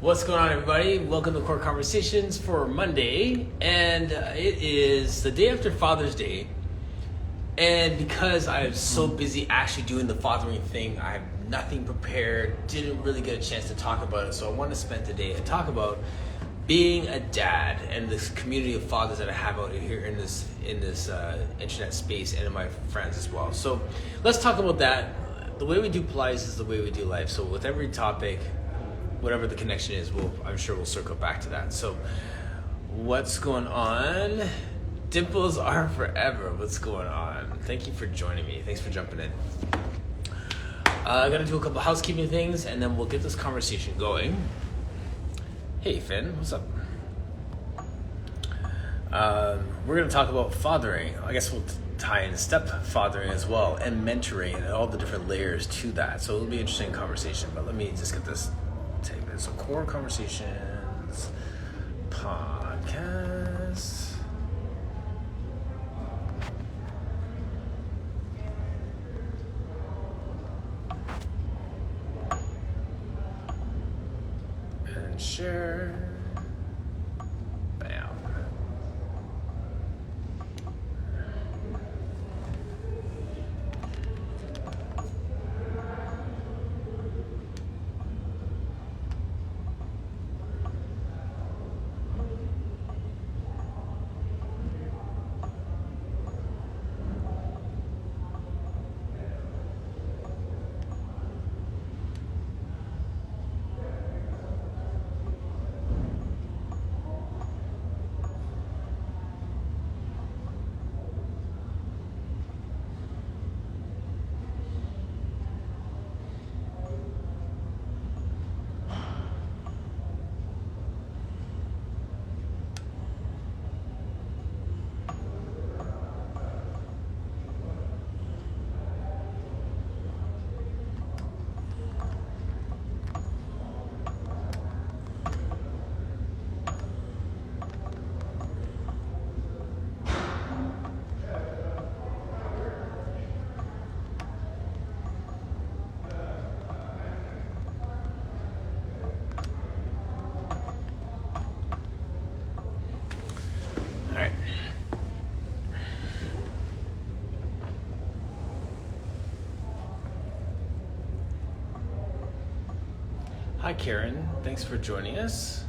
What's going on, everybody? Welcome to Core Conversations for Monday, and it is the day after Father's Day. And because I'm so busy actually doing the fathering thing, I have nothing prepared, didn't really get a chance to talk about it, so I want to spend today and talk about being a dad and this community of fathers that I have out here in this internet space and in my friends as well. So let's talk about that. The way we do Pilates is the way we do life. So with every topic, whatever the connection is, I'm sure we'll circle back to that. So what's going on? Dimples are forever. What's going on? Thank you for joining me. Thanks for jumping in. I gotta do a couple housekeeping things and then we'll get this conversation going. Hey Finn, what's up? We're gonna talk about fathering. I guess we'll tie in step-fathering as well, and mentoring and all the different layers to that. So it'll be an interesting conversation, but let me just get this tape. So Core Conversations podcast. And share. Bam. Hi Karen, thanks for joining us.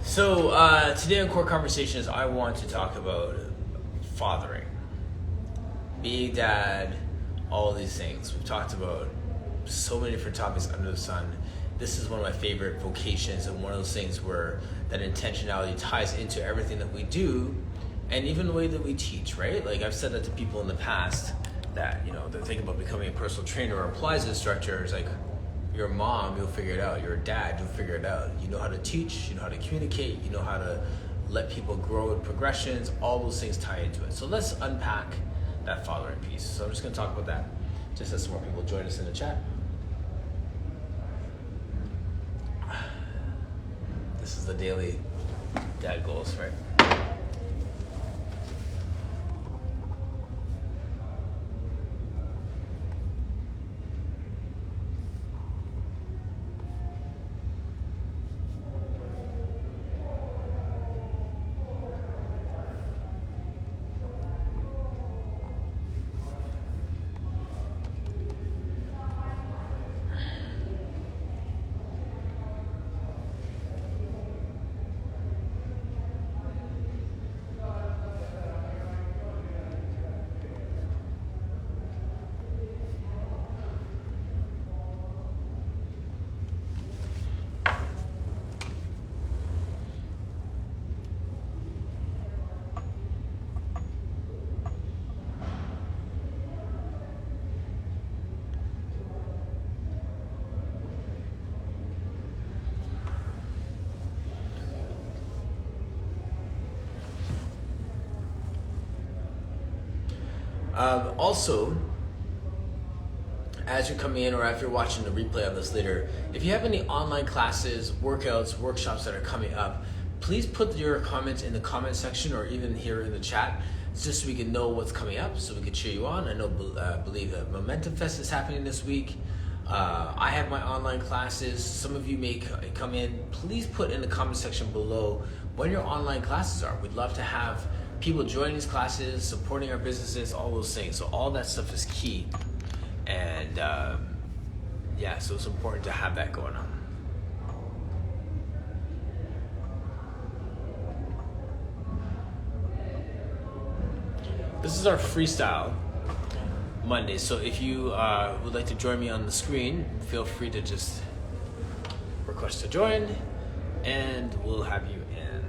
So today on Core Conversations, I want to talk about fathering, being dad, all of these things. We've talked about so many different topics under the sun. This is one of my favorite vocations and one of those things where that intentionality ties into everything that we do and even the way that we teach, right? Like I've said that to people in the past, that, you know, they're thinking about becoming a personal trainer or a Pilates instructor. It's like, you're a mom, you'll figure it out. You're a dad, you'll figure it out. You know how to teach, you know how to communicate, you know how to let people grow in progressions. All those things tie into it. So let's unpack that fathering piece. So I'm just gonna talk about that just as some more people join us in the chat. This is the daily dad goals, right? Also, as you're coming in or if you're watching the replay of this later, if you have any online classes, workouts, workshops that are coming up, please put your comments in the comment section or even here in the chat, just so we can know what's coming up, so we can cheer you on. I know, believe that Momentum Fest is happening this week. I have my online classes. Some of you may come in. Please put in the comment section below when your online classes are. We'd love to have people joining these classes, supporting our businesses, all those things. So all that stuff is key. And yeah, so it's important to have that going on. This is our freestyle Monday. So if you would like to join me on the screen, feel free to just request to join and we'll have you in.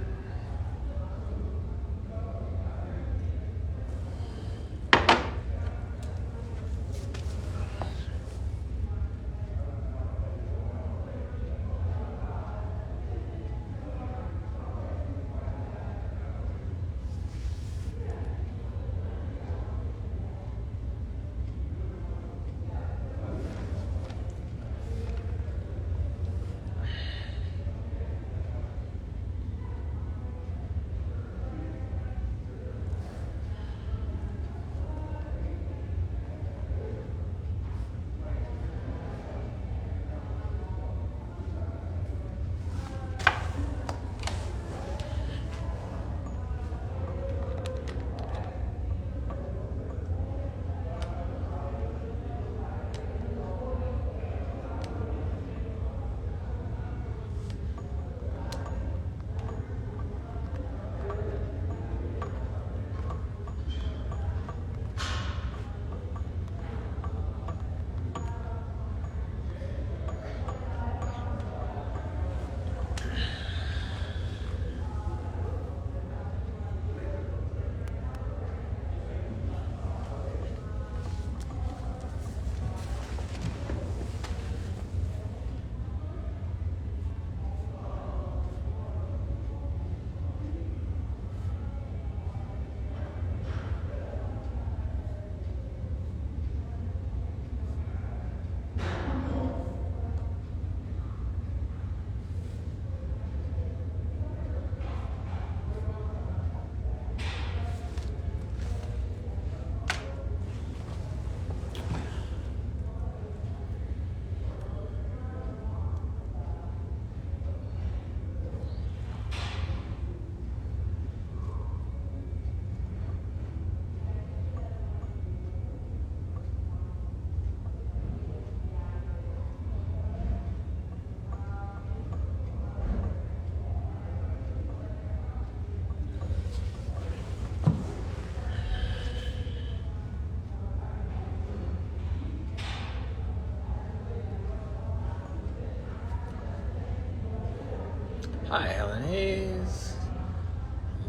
Hi, Helen Hayes,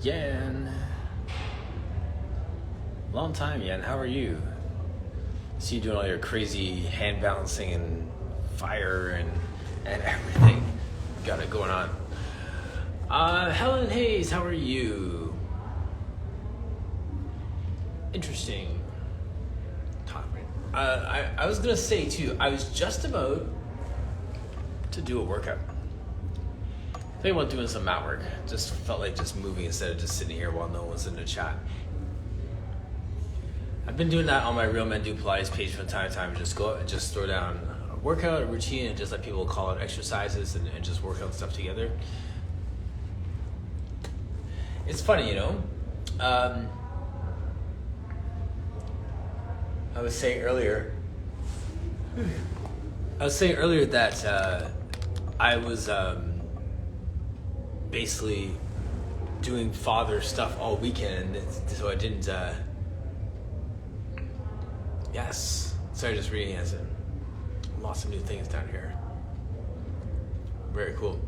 Yan. Long time, Yan. How are you? See you doing all your crazy hand balancing and fire and everything. You got it going on. Helen Hayes, how are you? Interesting topic. I was gonna say too, I was just about to do a workout. I think about doing some mat work. Just felt like just moving instead of just sitting here while no one's in the chat. I've been doing that on my Real Men Do Pilates page from time to time. Just go and just throw down a workout, a routine, and just let people call out exercises and just work out stuff together. It's funny, you know. I was saying earlier that I was basically doing father stuff all weekend, so I didn't. Yes, sorry, just reading as in lots of new things down here. Very cool.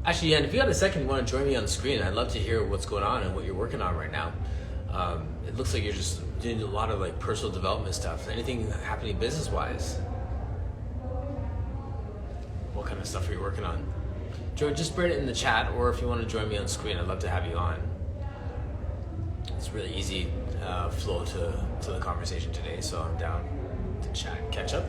Actually, yeah, and if you got a second, you want to join me on the screen, I'd love to hear what's going on and what you're working on right now. It looks like you're just doing a lot of like personal development stuff. Anything happening business-wise? What kind of stuff are you working on? Just spread it in the chat, or if you want to join me on screen, I'd love to have you on. It's really easy flow to the conversation today, so I'm down to chat, catch up.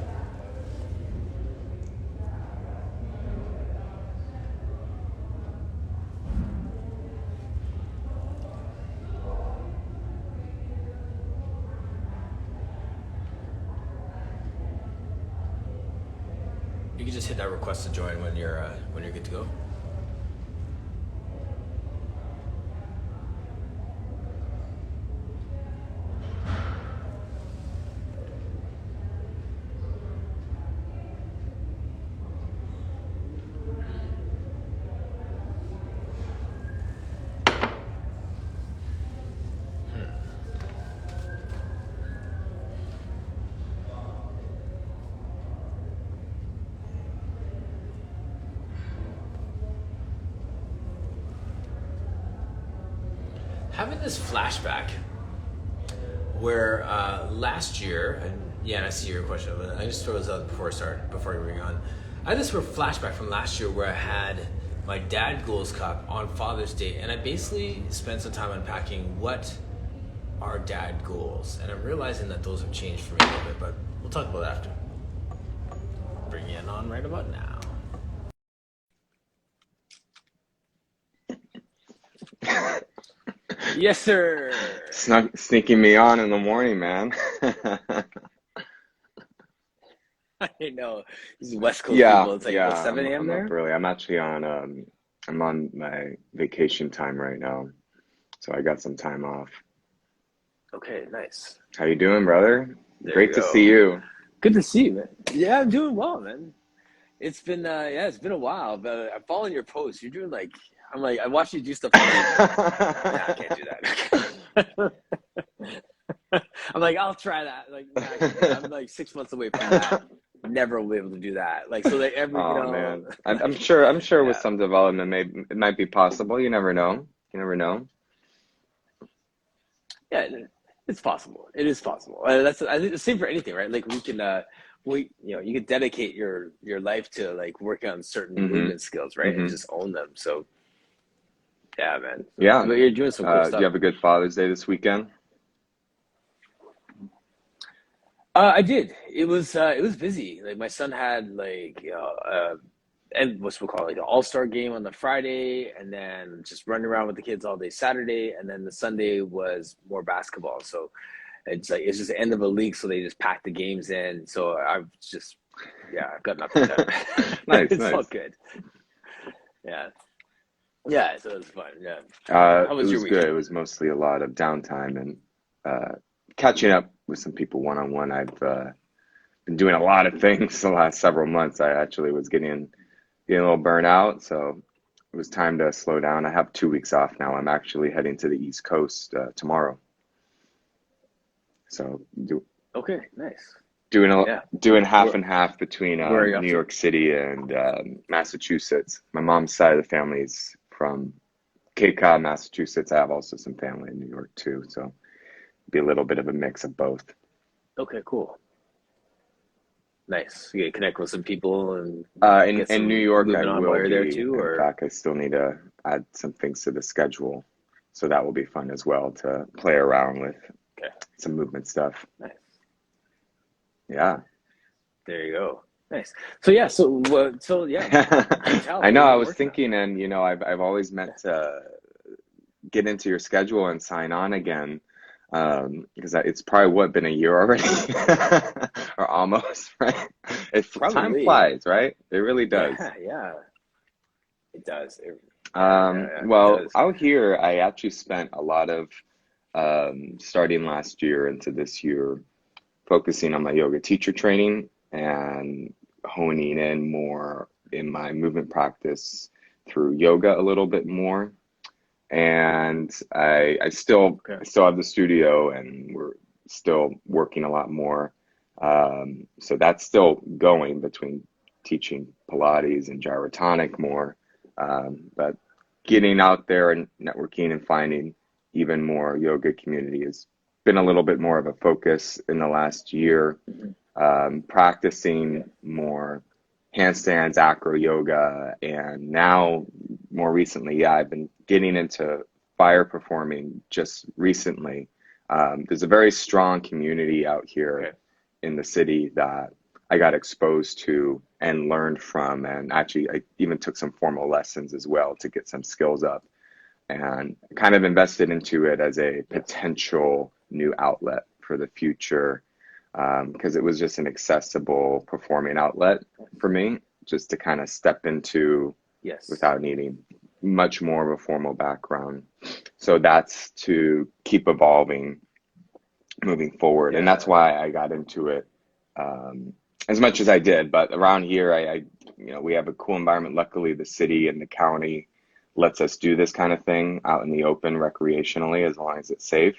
just hit that request to join when you're good to go. Having this flashback where last year, and yeah, and I see your question, but I just throw this out before I bring on. I had this flashback from last year where I had my Dad Goals Cup on Father's Day, and I basically spent some time unpacking what are dad goals, and I'm realizing that those have changed for me a little bit, but we'll talk about that after. Bring it on right about now. Yes, sir. Sneaking me on in the morning, man. I know. These West Coast Yeah, people, it's like, yeah, what, 7 a.m. I'm up there? early. I'm actually on I'm on my vacation time right now, so I got some time off. Okay, nice. How you doing, brother? There you Great to see go. you. Good to see you, man. Yeah, I'm doing well, man. It's been it's been a while, but I'm following your posts. You're doing like I'm like I watched you do stuff. I'm like, nah, I can't do that. I'm like, I'll try that. Like, nah, I can't do that. I'm like 6 months away from that. Never will be able to do that. Like, so like Oh man, I'm like, sure with yeah, some development, maybe it might be possible. You never know. You never know. yeah, it's possible. It is possible. That's I think the same for anything, right? Like we can, you can dedicate your life to like working on certain Mm-hmm. movement skills, right, and Mm-hmm. just own them. So yeah, man. Yeah. But you're doing some cool Do you stuff. have a good Father's Day this weekend? I did. It was busy. Like my son had like and what's we call it, like the all-star game on the Friday, and then just running around with the kids all day Saturday, and then the Sunday was more basketball. So it's just the end of a league, so they just packed the games in. So I've just I've got nothing done. Nice, It's all nice. good. Yeah, yeah. So it was fun. Yeah. How It was your was good. weekend? It was mostly a lot of downtime and catching up with some people one on one. I've been doing a lot of things the last several months. I actually was getting a little burnout, so it was time to slow down. I have 2 weeks off now. I'm actually heading to the East Coast tomorrow, so Okay, nice. doing Yeah. doing half Where and half between where are you New off to? York City and Massachusetts. My mom's side of the family is from Cape Cod, Massachusetts. I have also some family in New York too, so it'll be a little bit of a mix of both. Okay, cool. Nice. You get to connect with some people and get In New some York, I movement on while will you're there be. too, In or fact, I still need to add some things to the schedule, so that will be fun as well to play around with okay, some movement stuff. nice. Yeah. There you go. Nice. So yeah, so yeah, do tell. I What know. have you I been was working on? thinking, and I've always meant to get into your schedule and sign on again, because it's probably been a year already, or almost, right? Time Probably. flies, right? It really does. Yeah, yeah. It does. It Well, does. out here, I actually spent a lot of starting last year into this year focusing on my yoga teacher training and honing in more in my movement practice through yoga a little bit more. And Okay. I still have the studio and we're still working a lot more. So that's still going between teaching Pilates and gyrotonic more. But getting out there and networking and finding even more yoga community has been a little bit more of a focus in the last year. Mhm. Okay. Practicing more handstands, acro yoga, and now more recently, yeah, I've been getting into fire performing just recently. There's a very strong community out here Okay. in the city that I got exposed to and learned from, and actually I even took some formal lessons as well to get some skills up and kind of invested into it as a Yes. potential new outlet for the future, because it was just an accessible performing outlet for me just to kind of step into Yes. without needing much more of a formal background. So that's to keep evolving moving forward. And that's Yeah. why I got into it as much as I did. But around here, we have a cool environment. Luckily, the city and the county lets us do this kind of thing out in the open recreationally as long as it's safe.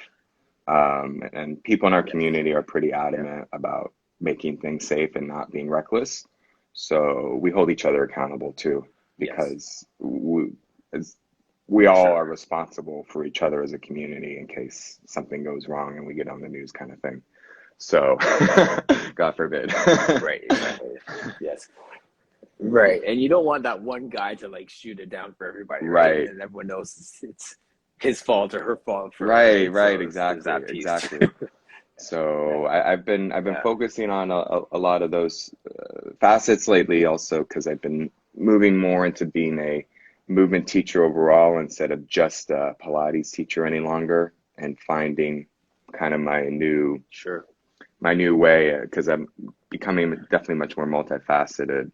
And people in our Yes. community are pretty Yeah. adamant about making things safe and not being reckless. So we hold each other accountable too, Yes. because we For all are sure. responsible for each other as a community in case something goes wrong and we get on the news kind of thing. So, God forbid. Right. Exactly. Yes. Right. And you don't want that one guy to like shoot it down for everybody, right? And Right, then everyone knows it's his fault or her fault for right, right. right, So there's exactly, that piece exactly. too. So Yeah. I've been Yeah. focusing on a lot of those facets lately, also because I've been moving more into being a movement teacher overall instead of just a Pilates teacher any longer, and finding kind of Sure. my new way, because I'm becoming definitely much more multifaceted,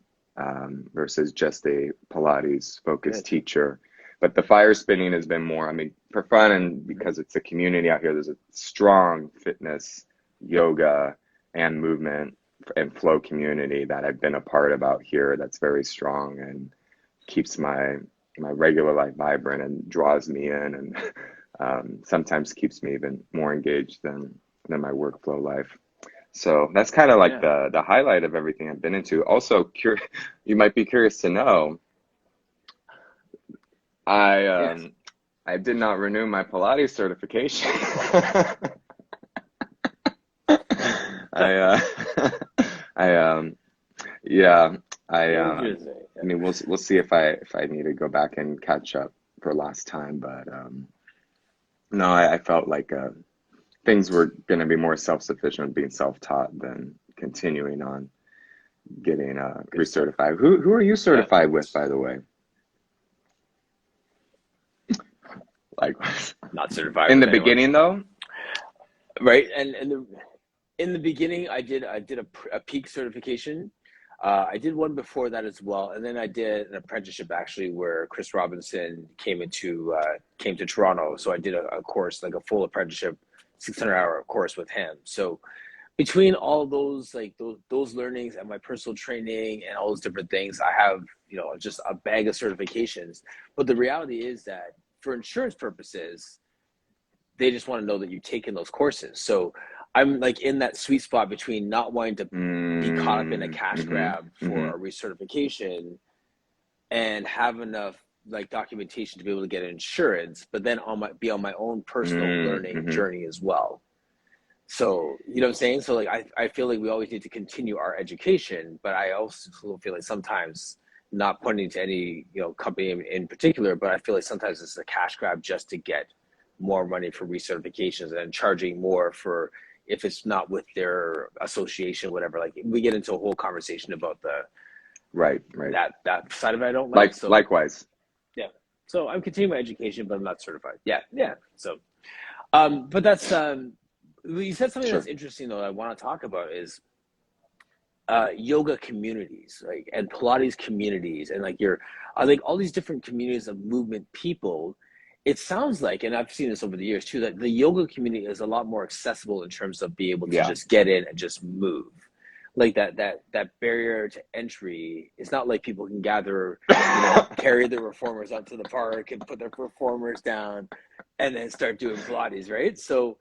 versus just a Pilates focused Good. teacher. But the fire spinning has been more, I mean, for fun, and because it's a community out here, there's a strong fitness, yoga, and movement and flow community that I've been a part of out here that's very strong and keeps my regular life vibrant and draws me in, and sometimes keeps me even more engaged than my workflow life. So that's kind of like Yeah. the highlight of everything I've been into. Also, you might be curious to know, I Yes. I did not renew my Pilates certification. I I yeah, Interesting. I mean we'll see if I need to go back and catch up for last time, but no, I felt like things were going to be more self-sufficient being self-taught than continuing on getting Good stuff. recertified. Who are you Yeah. certified with, by the way? Like Not certified in the with anyone. beginning though? Right. In the beginning, I did a peak certification. I did one before that as well, and then I did an apprenticeship actually where Chris Robinson came to Toronto. So I did a course like a full apprenticeship, 600-hour course with him. So between all those like those learnings and my personal training and all those different things, I have just a bag of certifications. But the reality is that for insurance purposes, they just want to know that you've taken those courses. So I'm like in that sweet spot between not wanting to be caught up in a Mm, cash mm-hmm, grab mm-hmm, for a recertification and have enough like documentation to be able to get insurance, but then on my own personal learning mm-hmm. journey as well. So you know what I'm saying? So like I feel like we always need to continue our education, but I also feel like sometimes not pointing to any company in particular, but I feel like sometimes it's a cash grab just to get more money for recertifications and charging more for if it's not with their association, whatever. Like we get into a whole conversation about the Right, right. that side of it I don't like. So Likewise. yeah. So I'm continuing my education, but I'm not certified. Yeah, yeah. So but that's you said something that's Sure. interesting though that I want to talk about is yoga communities, like and Pilates communities, and like I think all these different communities of movement people. It sounds like, and I've seen this over the years too, that the yoga community is a lot more accessible in terms of being able to Yeah. just get in and just move. Like that barrier to entry. It's not like people can gather, carry their reformers out to the park and put their reformers down, and then start doing Pilates, right? So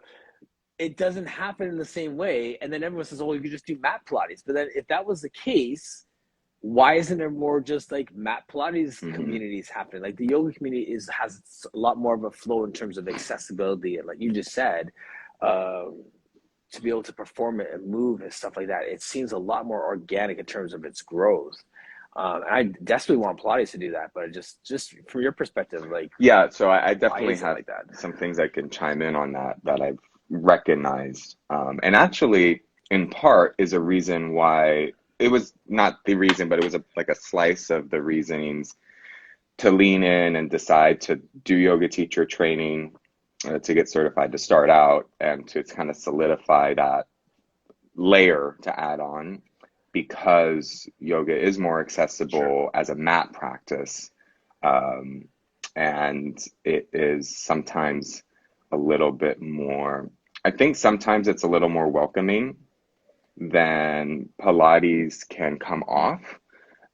it doesn't happen in the same way. And then everyone says, oh, you could just do mat Pilates. But then if that was the case, why isn't there more just like mat Pilates Mm-hmm. communities happening? Like the yoga community has a lot more of a flow in terms of accessibility. And like you just said, um, to be able to perform it and move and stuff like that, it seems a lot more organic in terms of its growth. And I desperately want Pilates to do that, but just from your perspective, like Yeah, so I why definitely is it have like that? some things I can chime in on that I've recognized. And actually, in part, is a reason why it was not the reason, but it was like a slice of the reasonings to lean in and decide to do yoga teacher training, to get certified to start out and to kind of solidify that layer to add on. because yoga is more accessible Sure. as a mat practice. Um, and it is sometimes a little bit more, I think sometimes it's a little more welcoming than Pilates can come off.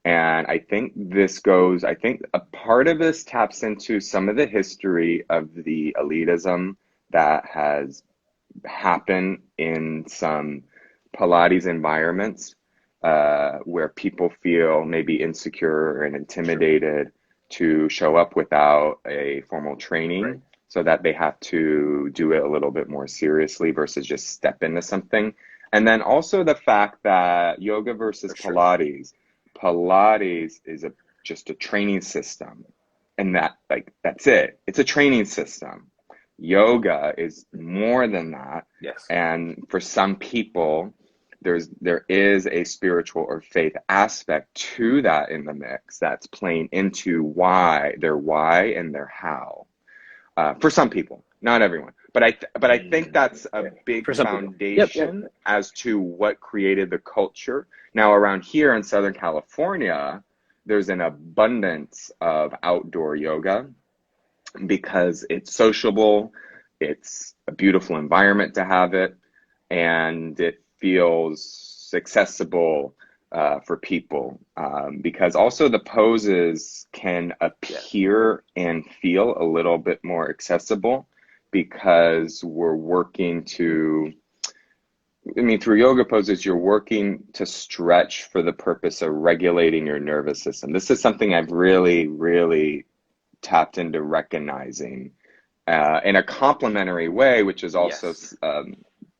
And I think a part of this taps into some of the history of the elitism that has happened in some Pilates environments, where people feel maybe insecure and Sure. intimidated to show up without a formal Right. training, so that they have to do it a little bit more seriously versus just step into something. And then also the fact that yoga versus For sure. Pilates is just a training system, and that's it. It's a training system. Yoga is more than that, Yes. and for some people, there is a spiritual or faith aspect to that in the mix that's playing into why and their how. For some people, not everyone, but I think that's a Okay. big For some people. Yep. Yep. foundation as to what created the culture. Now, around here in Southern California, there's an abundance of outdoor yoga because it's sociable, it's a beautiful environment to have it, and it feels accessible for people. Because also the poses can Yes. appear and feel a little bit more accessible because we're working to, I mean, through yoga poses, you're working to stretch for the purpose of regulating your nervous system. This is something I've really tapped into recognizing in a complementary way, which is also Yes.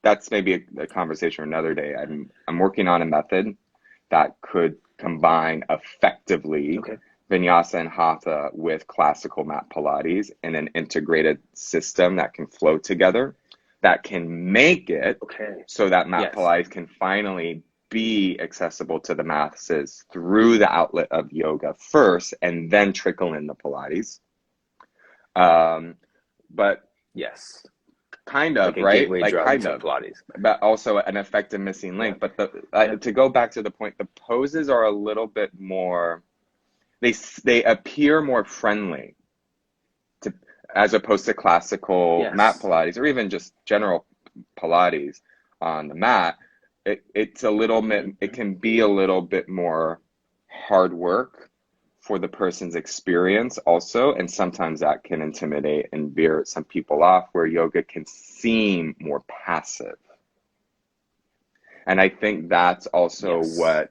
that's maybe a conversation for another day. I'm working on a method that could combine effectively Okay. vinyasa and hatha with classical mat Pilates in an integrated system that can flow together, that can make it Okay. so that mat Yes. Pilates can finally be accessible to the masses through the outlet of yoga first, and then trickle in the Pilates. Um, but Yes. kind Like of, a right? gateway Like drug kind to of, Pilates. but also an effective missing Yeah. link. But Yeah. to go back to the point, the poses are a little bit more. They appear more friendly to, as opposed to classical mat Yes. Pilates or even just general Pilates on the mat. It's a little bit. Mm-hmm. It can be a little bit more hard work for the person's experience also, and sometimes that can intimidate and veer some people off, where yoga can seem more passive. And I think that's also Yes. what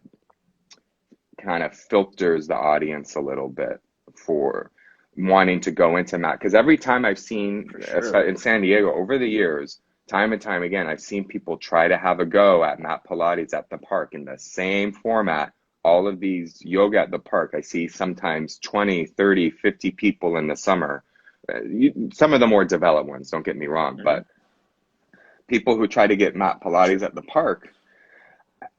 kind of filters the audience a little bit for wanting to go into mat. Because every time I've seen, For sure. in San Diego over the years, time and time again, I've seen people try to have a go at mat Pilates at the park in the same format. All of these yoga at the park, I see sometimes 20, 30, 50 people in the summer. Some of the more developed ones, don't get me wrong, Mm-hmm. but people who try to get mat Pilates Sure. at the park,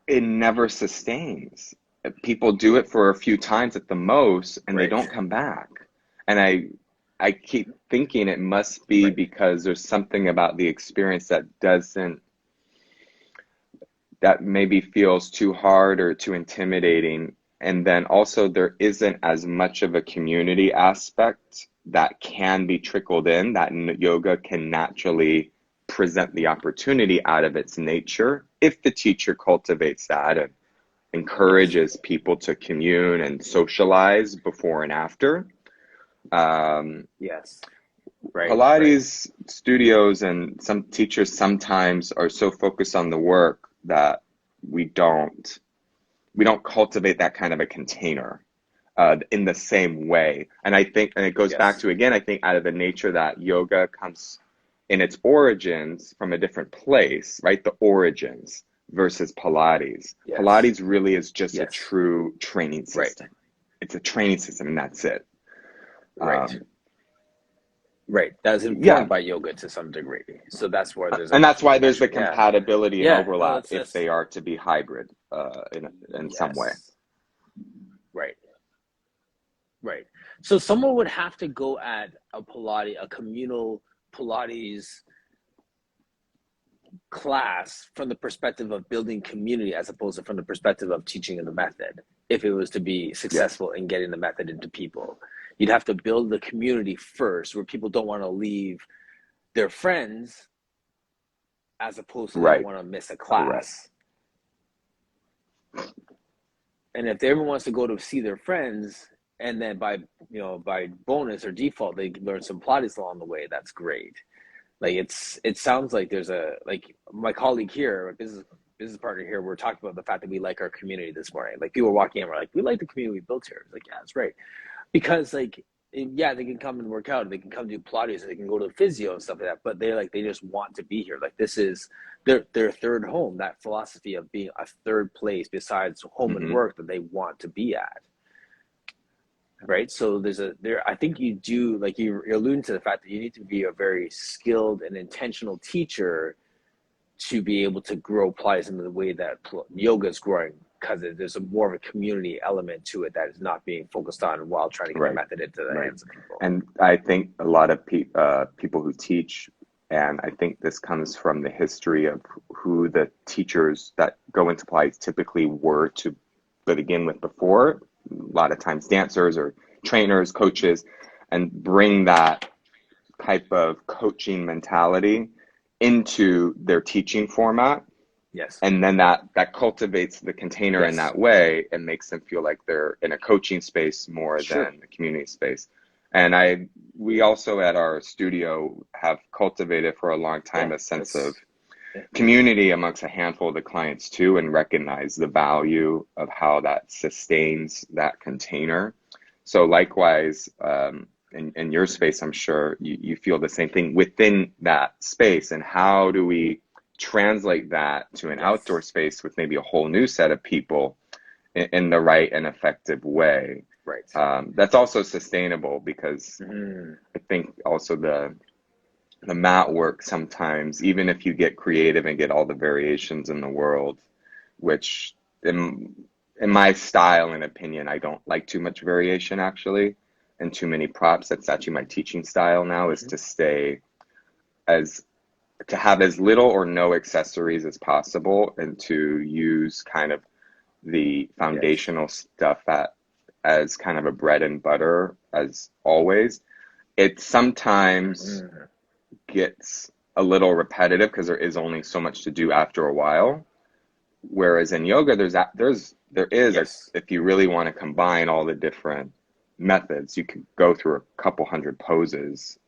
it never sustains. People do it for a few times at the most, and they Right. don't come back. And I keep thinking it must be Right. because there's something about the experience that maybe feels too hard or too intimidating. And then also there isn't as much of a community aspect that can be trickled in, that yoga can naturally present the opportunity out of its nature if the teacher cultivates that and Yes. encourages people to commune and socialize before and after. Um, Yes. Right. Right. Pilates studios and some teachers sometimes are so focused on the work that we don't we don't cultivate that kind of a container in the same way. And I think, and it goes back Yes. to, again, I think out of the nature that yoga comes in its origins from a different place, right? The origins versus Pilates. Yes. Pilates really is just a Yes. true training Right. system. It's a training system, and that's it. Right. Um, Right. That's yeah, informed by yoga to some degree. So that's where there's a and that's why there's the connection. Yeah. compatibility and Yeah. No, overlap it's if just they are to be hybrid in some way. yes. Right. Right. So someone would have to go at a communal Pilates class from the perspective of building community as opposed to from the perspective of teaching in the method. If it was to be successful in getting the method into people, you'd have to build the community first, where people don't want to leave their friends as opposed to they don't want to miss a class. And if everyone wants to go to see their friends, and then by bonus or default they learn some Pilates along the way, that's great. Like it sounds like there's like my colleague here, a business partner here, we're talking about the fact that we like our community this morning. Like people walking in, we're like, we like the community we built here. It's like, yeah, that's right. Because like, yeah, they can come and work out, they can come do Pilates, they can go to the physio and stuff like that, but they just want to be here. Like this is their third home, that philosophy of being a third place besides home and work that they want to be at. Right. So I think you do, like you're alluding to the fact that you need to be a very skilled and intentional teacher to be able to grow Pilates in the way that yoga is growing, because there's more of a community element to it that is not being focused on while trying to get the method into the hands of people. And I think a lot of people who teach, and I think this comes from the history of who the teachers that go into Pilates typically were to begin with before. A lot of times dancers or trainers, coaches, and bring that type of coaching mentality into their teaching format. Yes. And then that cultivates the container in that way and makes them feel like they're in a coaching space more than a community space. And we also at our studio have cultivated for a long time a sense of community amongst a handful of the clients too, and recognize the value of how that sustains that container. So likewise, in your space, I'm sure you feel the same thing within that space. And how do we translate that to an outdoor space with maybe a whole new set of people in the right and effective way? Right. That's also sustainable, because I think also the mat work sometimes, even if you get creative and get all the variations in the world, which in my style and opinion, I don't like too much variation actually, and too many props. That's actually my teaching style now, is to have as little or no accessories as possible, and to use kind of the foundational stuff as kind of a bread and butter as always. It sometimes gets a little repetitive because there is only so much to do after a while. Whereas in yoga, if you really want to combine all the different methods, you could go through a couple hundred poses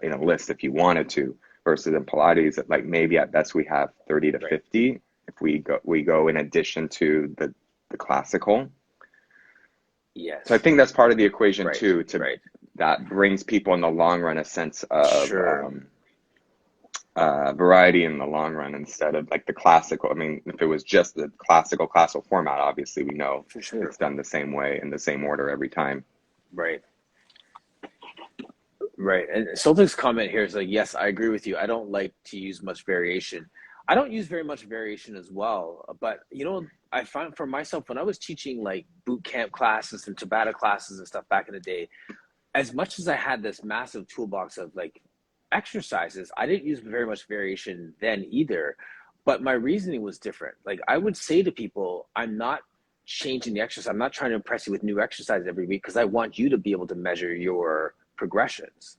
in a list if you wanted to, versus in Pilates, like maybe at best we have 30 to 50 if we go in addition to the classical. Yes. So I think that's part of the equation too, that brings people in the long run a sense of variety in the long run, instead of like the classical. I mean, if it was just the classical format, obviously we know it's done the same way in the same order every time. Right. And Soltik's comment here is like, yes, I agree with you. I don't like to use much variation. I don't use very much variation as well, but I find for myself, when I was teaching like boot camp classes and Tabata classes and stuff back in the day, as much as I had this massive toolbox of like exercises, I didn't use very much variation then either, but my reasoning was different. Like I would say to people, I'm not changing the exercise. I'm not trying to impress you with new exercises every week, because I want you to be able to measure your progressions.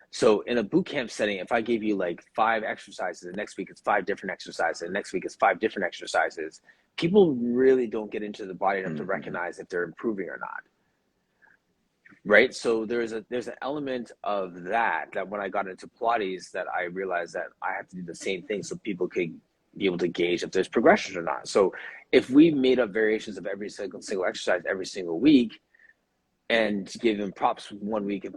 So in a boot camp setting, if I gave you like 5 exercises, and next week it's 5 different exercises, and next week it's 5 different exercises, people really don't get into the body enough to recognize if they're improving or not. Right. So there's an element of that when I got into Pilates, that I realized that I have to do the same thing so people could be able to gauge if there's progression or not. So if we made up variations of every single exercise every single week, and gave them props one week and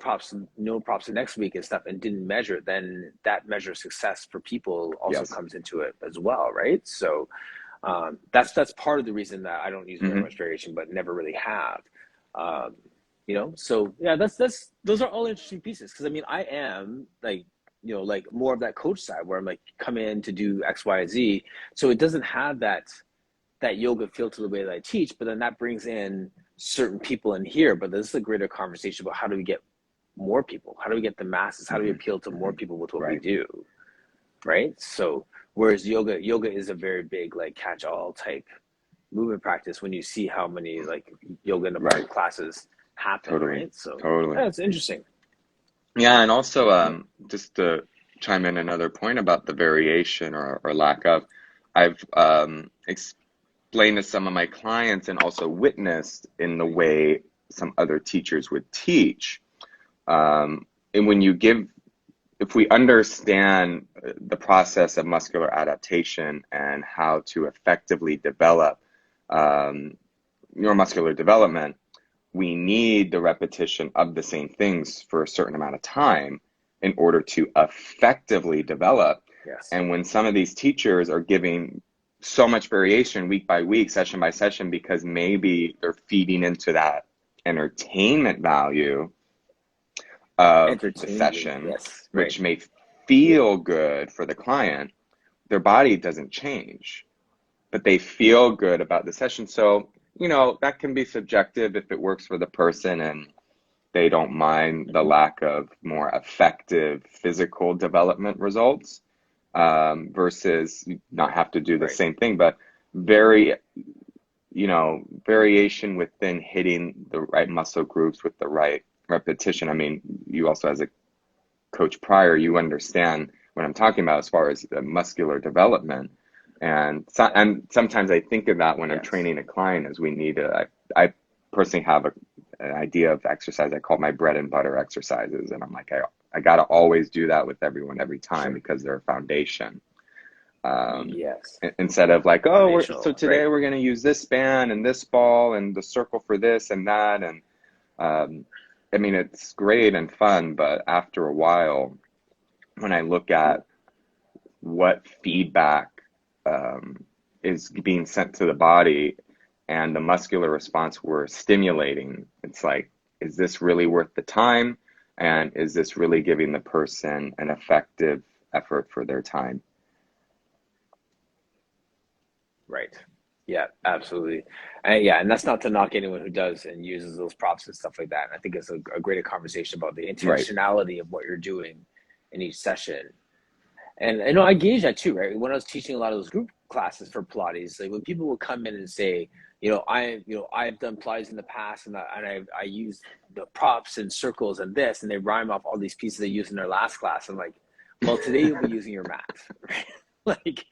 no props the next week and stuff, and didn't measure, then that measure of success for people also comes into it as well, right? So that's part of the reason that I don't use very much variation, but never really have. So yeah, those are all interesting pieces, because I mean, I am like more of that coach side, where I'm like, come in to do X, Y, Z. So it doesn't have that yoga feel to the way that I teach, but then that brings in certain people in here. But this is a greater conversation about how do we get more people? How do we get the masses? How do we appeal to more people with what we do? Right. So Whereas yoga is a very big like catch-all type movement practice when you see how many like yoga in a bar Right. classes happen, Totally. right? So Totally. that's interesting. Yeah, and also just to chime in another point about the variation or lack of, I've explained to some of my clients and also witnessed in the way some other teachers would teach. And when you give, if we understand the process of muscular adaptation and how to effectively develop neuromuscular development, we need the repetition of the same things for a certain amount of time in order to effectively develop. Yes. And when some of these teachers are giving so much variation week by week, session by session, because maybe they're feeding into that entertainment value of the session, yes, which may feel good for the client, their body doesn't change, but they feel good about the session. So, you know, that can be subjective if it works for the person and they don't mind the lack of more effective physical development results, versus not have to do the same thing, but variation within hitting the right muscle groups with the right repetition. I mean, you also, as a coach prior, you understand what I'm talking about as far as the muscular development. And sometimes I think of that when I'm training a client, as I personally have an idea of exercise I call my bread and butter exercises. And I'm like, I got to always do that with everyone every time because they're a foundation. Instead of like, so today we're going to use this band and this ball and the circle for this and that. And I mean, it's great and fun, but after a while, when I look at what feedback is being sent to the body and the muscular response we're stimulating, it's like, is this really worth the time? And is this really giving the person an effective effort for their time? Right. Yeah, absolutely. And that's not to knock anyone who does and uses those props and stuff like that. And I think it's a greater conversation about the intentionality of what you're doing in each session. And I know I gauge that too, right? When I was teaching a lot of those group classes for Pilates, like when people will come in and say, I've done Pilates in the past and I use the props and circles and this, and they rhyme off all these pieces they used in their last class. I'm like, well, today you'll be using your mat, right? Like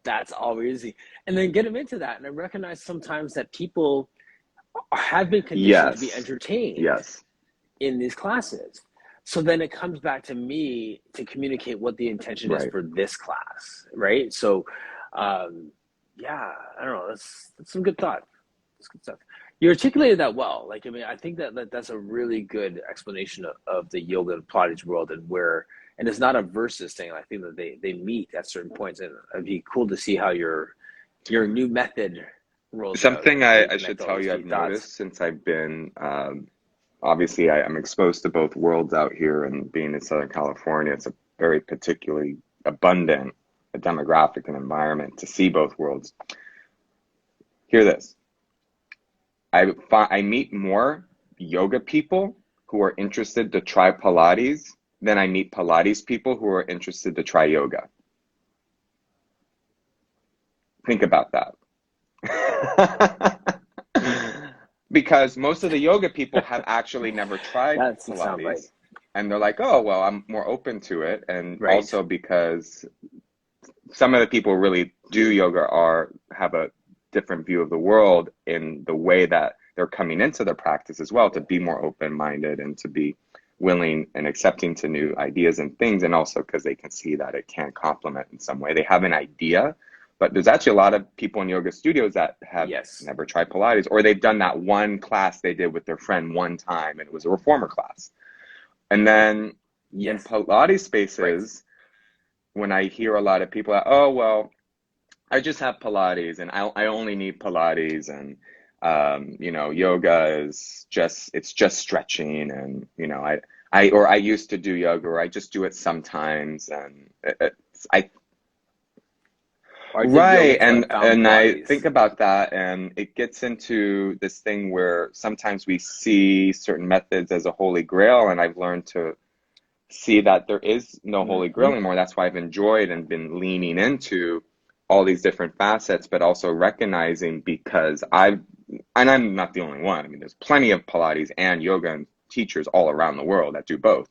that's all we're using. And then get them into that. And I recognize sometimes that people have been conditioned to be entertained in these classes. So then it comes back to me to communicate what the intention is for this class, right? So, I don't know. That's some good thought. That's good stuff. You articulated that well. Like, I mean, I think that's a really good explanation of the yoga and Pilates world and it's not a versus thing. I think that they meet at certain points, and it'd be cool to see how your new method rolls out. Something I should tell you I've noticed since I've been, obviously I'm exposed to both worlds out here, and being in Southern California, it's a very particularly abundant demographic and environment to see both worlds. Hear this. I meet more yoga people who are interested to try Pilates than I meet Pilates people who are interested to try yoga. Think about that. Because most of the yoga people have actually never tried Pilates. And they're like, oh, well, I'm more open to it. And also because some of the people who really do yoga have a different view of the world in the way that they're coming into their practice as well, to be more open-minded and to be willing and accepting to new ideas and things. And also because they can see that it can complement in some way. They have an idea, but there's actually a lot of people in yoga studios that have never tried Pilates, or they've done that one class they did with their friend one time, and it was a reformer class. And then in Pilates spaces, when I hear a lot of people that, oh, well, I just have Pilates and I only need Pilates, and yoga is it's just stretching, and I used to do yoga, or I just do it sometimes, and and I think about that, and it gets into this thing where sometimes we see certain methods as a holy grail, and I've learned to see that there is no holy grail Mhm. anymore. That's why I've enjoyed and been leaning into all these different facets, but also recognizing because and I'm not the only one. I mean, there's plenty of Pilates and yoga teachers all around the world that do both.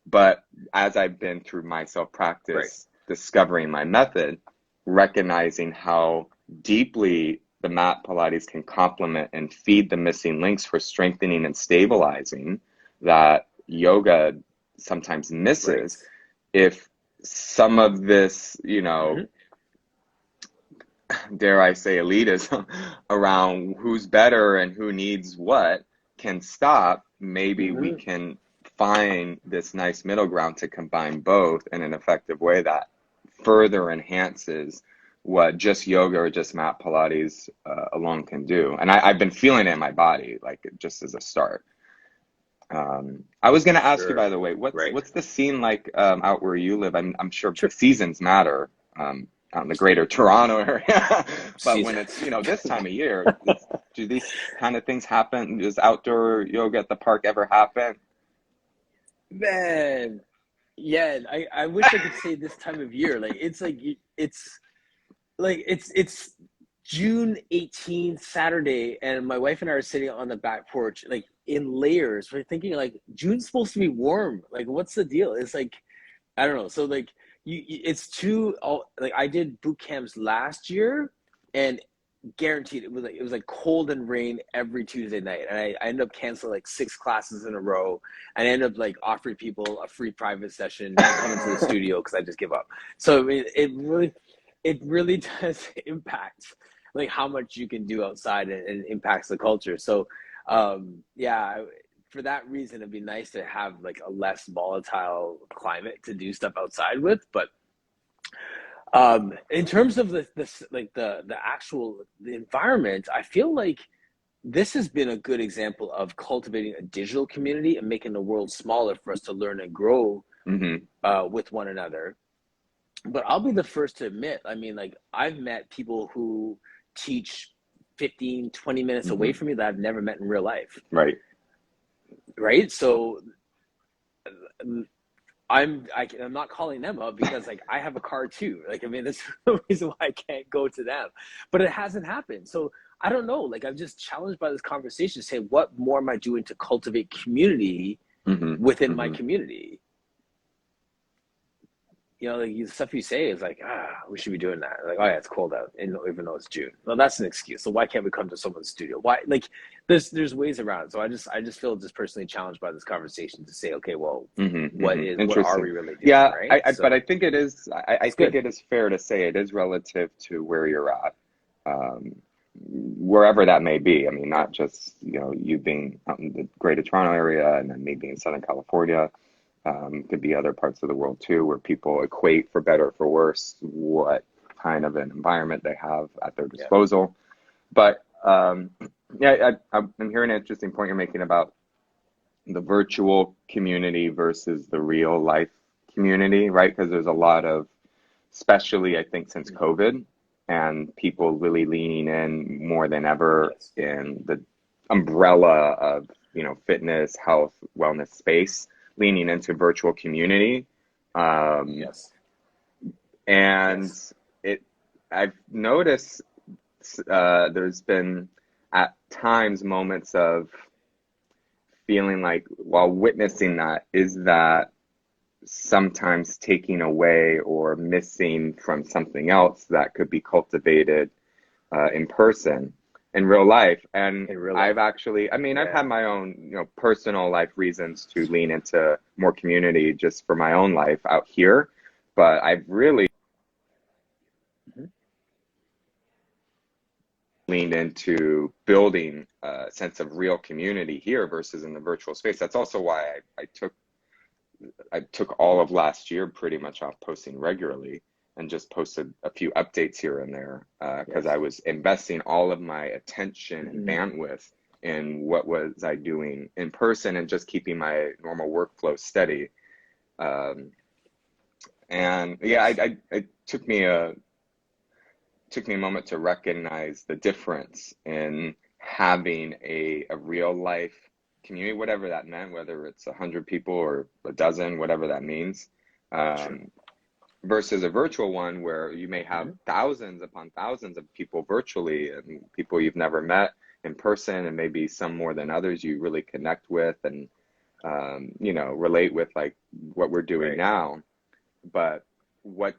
But as I've been through my self Right. practice, discovering my method, recognizing how deeply the mat Pilates can complement and feed the missing links for strengthening and stabilizing that yoga sometimes Right. misses, if some of this, Mhm. dare I say, elitism around who's better and who needs what can stop, maybe we Mhm. can find this nice middle ground to combine both in an effective way that further enhances what just yoga or just mat Pilates alone can do. And I've been feeling it in my body, like just as a start. I was going to ask you, Sure. by the way, Right. what's the scene like out where you live? I'm sure the Sure. seasons matter out in the greater Toronto area, but when it's Seasons. this time of year, do these kind of things happen? Does outdoor yoga at the park ever happen? Man, yeah, I wish I could say this time of year. It's June 18th, Saturday, and my wife and I are sitting on the back porch, like in layers. We're thinking like June's supposed to be warm. Like, what's the deal? It's like I don't know. So like it's too. Like I did boot camps last year, and guaranteed it was like cold and rain every Tuesday night, and I ended up canceling like 6 classes in a row, and I ended up like offering people a free private session to come into the studio because I just give up. So I mean, it really does impact like how much you can do outside, and impacts the culture. So yeah, for that reason, it'd be nice to have like a less volatile climate to do stuff outside with. But in terms of the actual the environment, I feel like this has been a good example of cultivating a digital community and making the world smaller for us to learn and grow Hmm. with one another. But I'll be the first to admit, I mean, like I've met people who teach 15, 20 minutes away Hmm. from me that I've never met in real life. Right. Right. So I'm not calling them up because like I have a car too. Like I mean, that's the reason why I can't go to them. But it hasn't happened. So I don't know. Like I'm just challenged by this conversation to say, what more am I doing to cultivate community Hmm. within my Hmm. community? Like the stuff you say is like, we should be doing that. Like, oh yeah, it's cold out, and even though it's June. Well, that's an excuse. So why can't we come to someone's studio? Why? Like, there's ways around it. So I just feel just personally challenged by this conversation to say, okay, well, Hmm. what Hmm. are Interesting. we really doing, Yeah, right? but I So think it is. I it's think good. it is fair to say it is relative to where you're at, um, wherever that may be. I mean, Yeah. not just you being out in the Greater Toronto area, and then me being in Southern California. Could be other parts of the world too, where people equate, for better or for worse, what kind of an environment they have at their Yeah. disposal. But yeah, I'm hearing an interesting point you're making about the virtual community versus the real life community, right? Because there's a lot of, especially I think since Mhm. COVID, and people really leaning in more than ever Yes. in the umbrella of fitness, health, wellness space, leaning into virtual community, um, Yes. and Yes. it I've noticed there's been at times moments of feeling like while witnessing that is that sometimes taking away or missing from something else that could be cultivated in person in real life. And In real I've life. actually, I mean, I've Yeah. had my own personal life reasons to lean into more community just for my own life out here, but I've really Mhm. leaned into building a sense of real community here versus in the virtual space. That's also why I took all of last year pretty much off posting regularly and just posted a few updates here and there because I Yes. was investing all of my attention and Mhm. bandwidth in what was I doing in person and just keeping my normal workflow steady. Um, and yeah, Yes. it took me a moment to recognize the difference in having a real life community, whatever that meant, whether it's 100 people or a dozen, whatever that means, Sure. versus a virtual one where you may have Hmm. thousands upon thousands of people virtually and people you've never met in person, and maybe some more than others you really connect with and relate with, like what we're doing Right. now. But what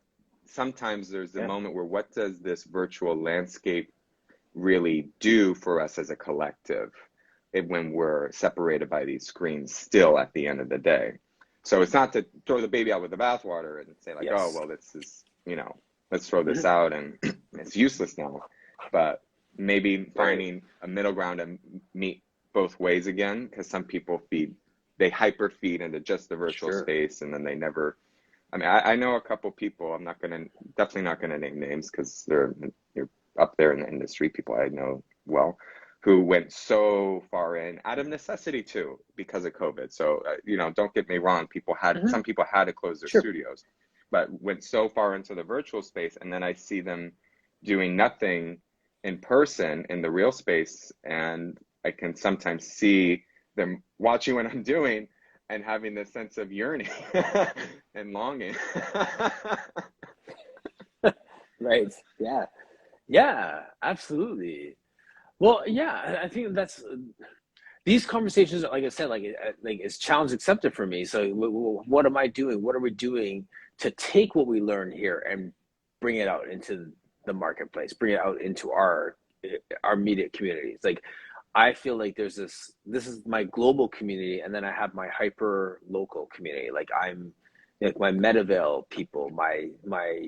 sometimes there's the Yeah. moment where what does this virtual landscape really do for us as a collective when we're separated by these screens still at the end of the day? So it's not to throw the baby out with the bathwater and say like, oh, Yes. well, this is, let's throw this Mhm. out and it's useless now. But maybe Right. finding a middle ground and meet both ways again, because some people they hyper feed into just the virtual Sure. space and then they never. I mean, I know a couple people. I'm definitely not gonna name names because you're up there in the industry. People I know well, who went so far in out of necessity too because of COVID. So don't get me wrong. Hmm. Some people had to close their Sure. studios, but went so far into the virtual space, and then I see them doing nothing in person in the real space, and I can sometimes see them watching what I'm doing and having this sense of yearning and longing. Right. Yeah. Yeah. Absolutely. Well, yeah. I think that's these conversations. Like I said, like it's challenge accepted for me. So, what am I doing? What are we doing to take what we learn here and bring it out into the marketplace? Bring it out into our media communities. Like, I feel like there's this is my global community, and then I have my hyper local community. Like I'm like my Metavale people, my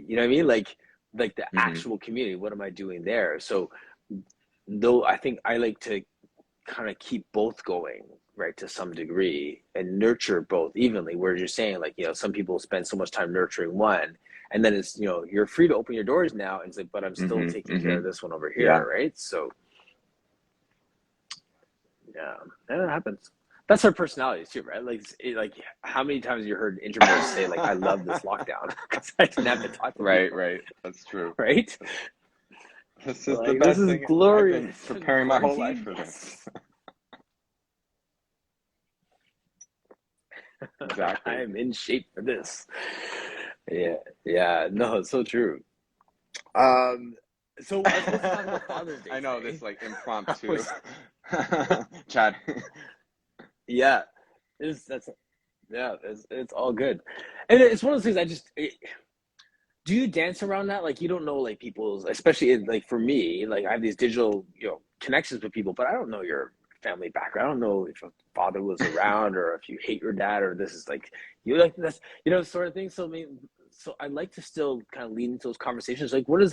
you know what I mean? Like the Hmm. actual community. What am I doing there? So though I think I like to kind of keep both going, right, to some degree and nurture both evenly, where you're saying like, some people spend so much time nurturing one, and then it's, you're free to open your doors now, and it's like, but I'm still Hmm. taking care Hmm. of this one over Yeah. here, right? So yeah, and it happens. That's our personalities too, right? Like how many times have you heard introverts say like, "I love this lockdown because I didn't have to talk to Right, people," right. That's true. right? This is the Like this best is thing. I've been glorious. preparing my whole life Quarantine, for this. yes. I Exactly. am in shape for this. Yeah, yeah, no, it's so true. Um, so I was supposed to talk about Father's Day I know this today. like I impromptu was, chat. yeah, that's yeah, it's all good, and it's one of those things. Do you dance around that? Like you don't know like people's, especially like for me, like I have these digital connections with people, but I don't know your family background. I don't know if your father was around or if you hate your dad or this is like you like this, sort of thing. So I mean, so I like to still kind of lean into those conversations. Like, what does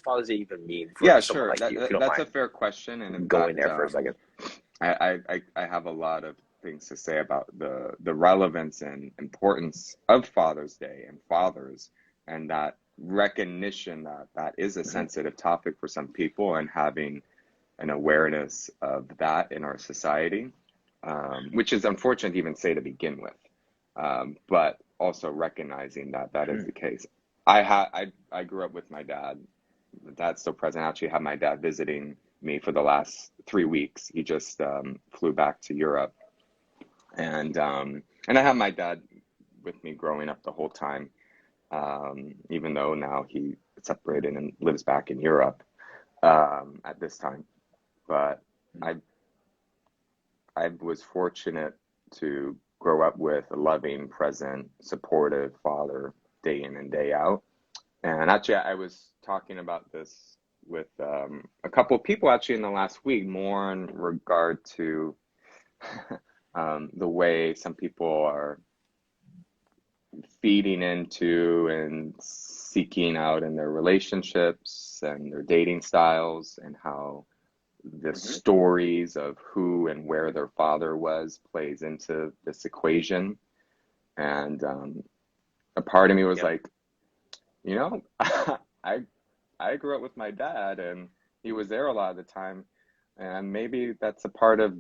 Father's Day even mean for Yeah, someone sure. like you? If you don't That's a mind fair question, and in going fact, there for a second. I have a lot of things to say about the relevance and importance of Father's Day and fathers, and that recognition that that is a Hmm. sensitive topic for some people, and having an awareness of that in our society, which is unfortunate to even say to begin with, but also recognizing that that is the case. I grew up with my dad. My dad's still present. I actually had my dad visiting me for the last 3 weeks. He just flew back to Europe, and I had my dad with me growing up the whole time, even though now he separated and lives back in Europe at this time. But I I was fortunate to grow up with a loving, present, supportive father day in and day out. And actually, I was talking about this with a couple of people actually in the last week, more in regard to the way some people are feeding into and seeking out in their relationships and their dating styles, and how the Hmm. stories of who and where their father was plays into this equation. And a part of me was Yep. like, I I grew up with my dad, and he was there a lot of the time, and maybe that's a part of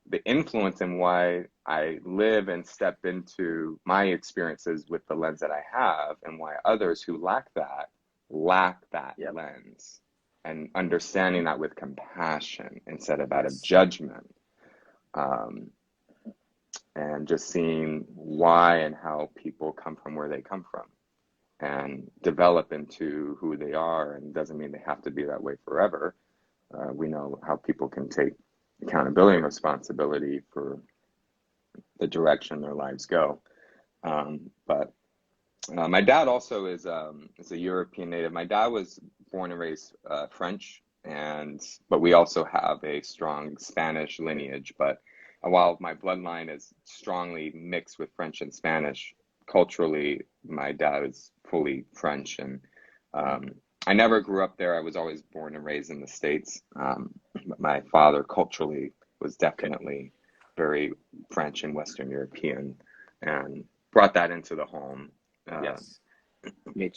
the influence in why I live and step into my experiences with the lens that I have, and why others who lack that Yep. lens, and understanding Hmm. that with compassion instead of out of Yes. judgment. Um, and just seeing why and how people come from where they come from and develop into who they are. And it doesn't mean they have to be that way forever. We know how people can take accountability and responsibility for the direction their lives go. But my dad also is a European native. My dad was born and raised French, but we also have a strong Spanish lineage. But while my bloodline is strongly mixed with French and Spanish, culturally, my dad is fully French. And I never grew up there. I was always born and raised in the States. But my father culturally was definitely very French and Western European, and brought that into the home. Yes. Yeah.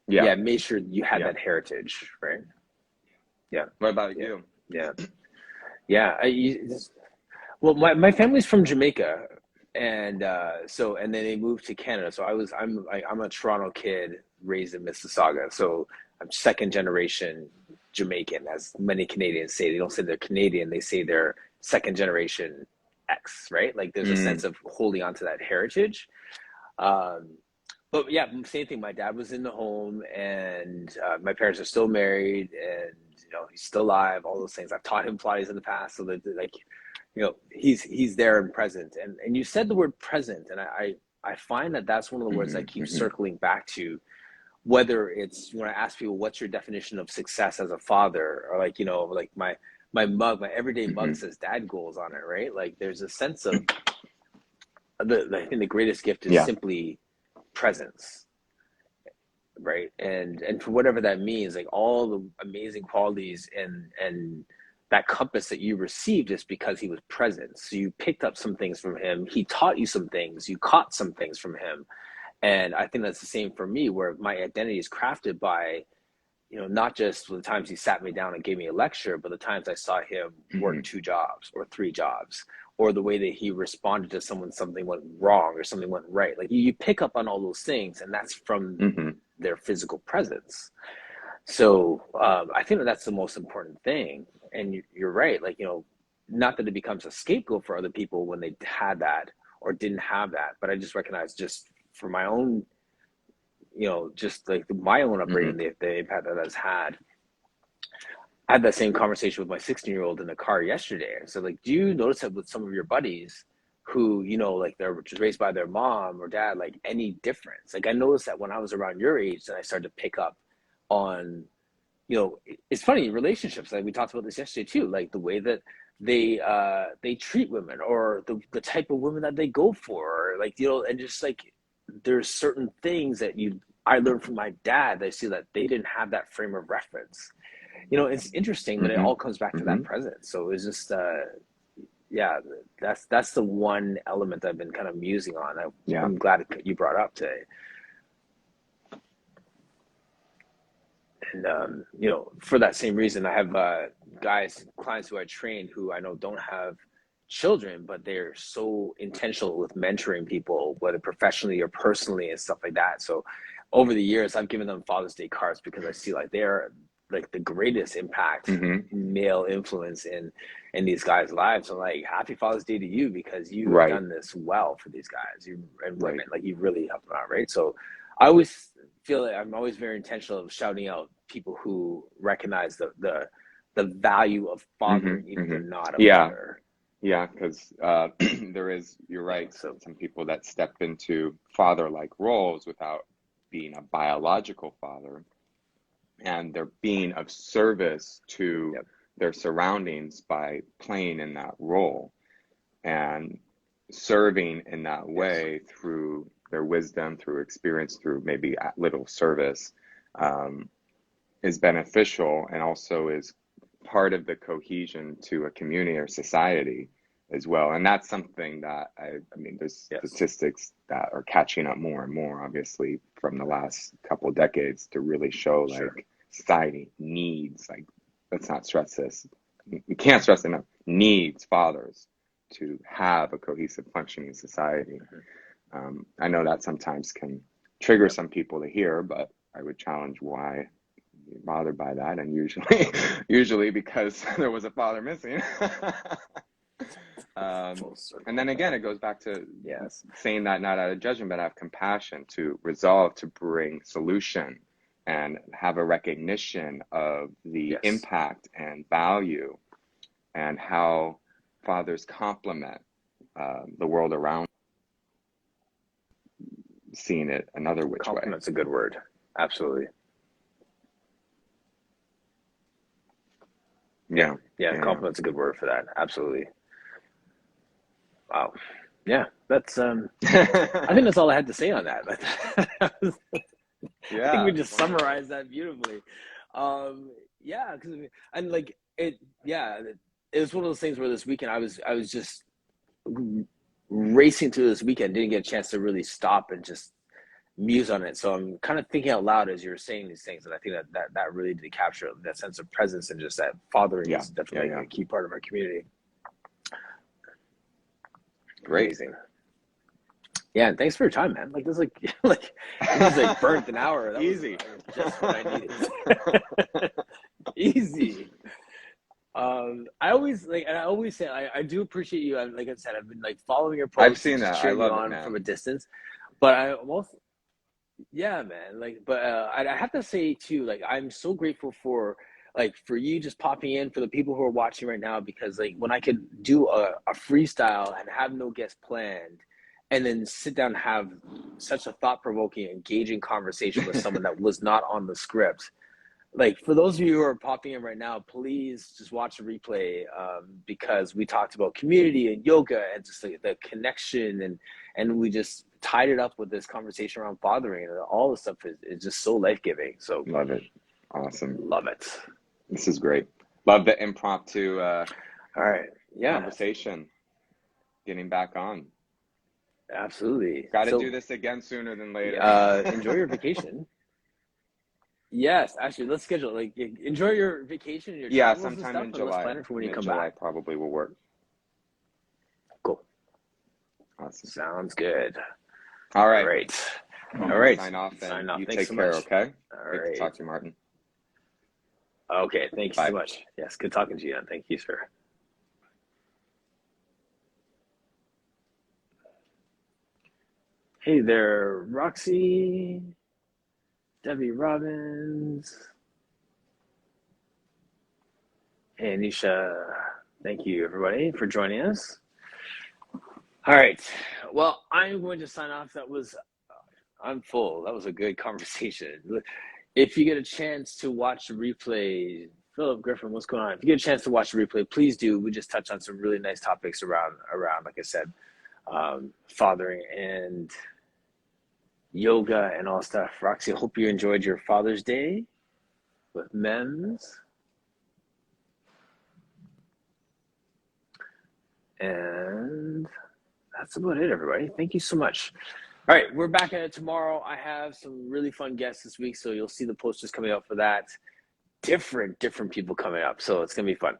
Yeah, made sure you had Yeah. that heritage, right? Yeah. What about Yeah. you? Yeah. Yeah. Well, my family's from Jamaica, and and then they moved to Canada. So I'm a Toronto kid raised in Mississauga. So I'm second generation Jamaican, as many Canadians say. They don't say they're Canadian; they say they're second generation X, right? Like there's a sense of holding on to that heritage. But yeah, same thing. My dad was in the home, and my parents are still married, and he's still alive. All those things. I've taught him Pilates in the past, so that like, he's there and present. And you said the word present, and I find that that's one of the words I keep circling back to. Whether it's when I ask people, what's your definition of success as a father, or like like my mug, my everyday mug says dad goals on it, right? Like there's a sense of I think the greatest gift is simply presence, right? And for whatever that means, like all the amazing qualities and that compass that you received is because he was present. So you picked up some things from him, he taught you some things, you caught some things from him. And I think that's the same for me, where my identity is crafted by not just the times he sat me down and gave me a lecture, but the times I saw him work 2 jobs or 3 jobs, or the way that he responded to something went wrong or something went right. Like you pick up on all those things, and that's from their physical presence. So I think that's the most important thing. And you're right. Like, not that it becomes a scapegoat for other people when they had that or didn't have that, but I just recognize just for my own, just like my own upbringing, the impact that has had. I had that same conversation with my 16-year-old in the car yesterday. So like, do you notice that with some of your buddies who, like they're just raised by their mom or dad, like any difference? Like I noticed that when I was around your age, that I started to pick up on, it's funny, relationships, like we talked about this yesterday too, like the way that they treat women, or the type of women that they go for, or like, and just like, there's certain things that I learned from my dad that I see that they didn't have that frame of reference. It's interesting that it all comes back to that presence. So it's just, that's the one element I've been kind of musing on. I'm glad you brought up today. And, for that same reason, I have clients who I train who I know don't have children, but they're so intentional with mentoring people, whether professionally or personally and stuff like that. So over the years, I've given them Father's Day cards because I see like they're like the greatest impact male influence in these guys' lives. I'm like, happy Father's Day to you, because you've done this well for these guys and women. Like you really helped them out, right? So I always feel like I'm always very intentional of shouting out people who recognize the value of fathering, even if they're not a father. Yeah, because you're right. So some people that step into father-like roles without being a biological father, and they're being of service to their surroundings by playing in that role and serving in that way through their wisdom, through experience, through maybe little service, is beneficial, and also is part of the cohesion to a community or society as well. And that's something that I mean, there's statistics that are catching up more and more, obviously, from the last couple of decades to really show like society needs, like, let's not stress this, we can't stress enough, needs fathers to have a cohesive functioning society. I know that sometimes can trigger some people to hear, but I would challenge why you're bothered by that. And usually because there was a father missing. Um, Full circle. and then again, it goes back to Yes. saying that not out of judgment, but out of compassion, to resolve, to bring solution, and have a recognition of the Yes. impact and value, and how fathers complement the world around, seeing it another which way. Compliment's a good word. Absolutely. Yeah. Yeah, compliment's a good word for that. Absolutely. Wow. Yeah, that's I think that's all I had to say on that. I think we just summarized that beautifully. Yeah, because and like it. Yeah, it was one of those things where this weekend I was just racing through this weekend, didn't get a chance to really stop and just muse on it. So I'm kind of thinking out loud as you're saying these things, and I think that really did capture that sense of presence, and just that fathering is definitely a key part of our community. Great. Amazing. Yeah, and thanks for your time, man. Like this, like it was like burnt an hour. That Easy. Was just what I needed. Easy. I always say I do appreciate you. Like I said, I've been like following your posts. I've seen that. I cheering love you it, on man. from a distance. But I also, yeah, man. Like, but I have to say too, like I'm so grateful for you just popping in, for the people who are watching right now, because like when I could do a freestyle and have no guest planned, and then sit down and have such a thought-provoking, engaging conversation with someone that was not on the script. Like, for those of you who are popping in right now, please just watch the replay, because we talked about community and yoga and just the connection, and we just tied it up with this conversation around fathering, and all the stuff is just so life-giving. So Love it. Awesome. love it. This is great. Love the impromptu all right. Yeah. conversation. Getting back on. Absolutely. Got to do this again sooner than later. Enjoy your vacation. Yes, actually, let's schedule. Like, enjoy your vacation and your travels and sometime stuff, in July. Let's plan it for when you come July back. probably will work. Cool. Awesome. Sounds good. All right. All right. Sign off. Sign off. You Thanks take so care. much. Okay. All Great right. to talk to you, Martin. Okay. Thank you Bye. so much. Yes. Good talking to you. And thank you, sir. Hey there, Roxy, Debbie Robbins. Hey, Anisha. Thank you, everybody, for joining us. All right. Well, I'm going to sign off. I'm full. That was a good conversation. If you get a chance to watch the replay, Philip Griffin, what's going on? If you get a chance to watch the replay, please do. We just touched on some really nice topics around, like I said, fathering and yoga and all stuff. Roxy, I hope you enjoyed your Father's Day with Mems. And that's about it, everybody. Thank you so much. All right, we're back at it tomorrow. I have some really fun guests this week, so you'll see the posters coming up for that. Different people coming up, so it's going to be fun.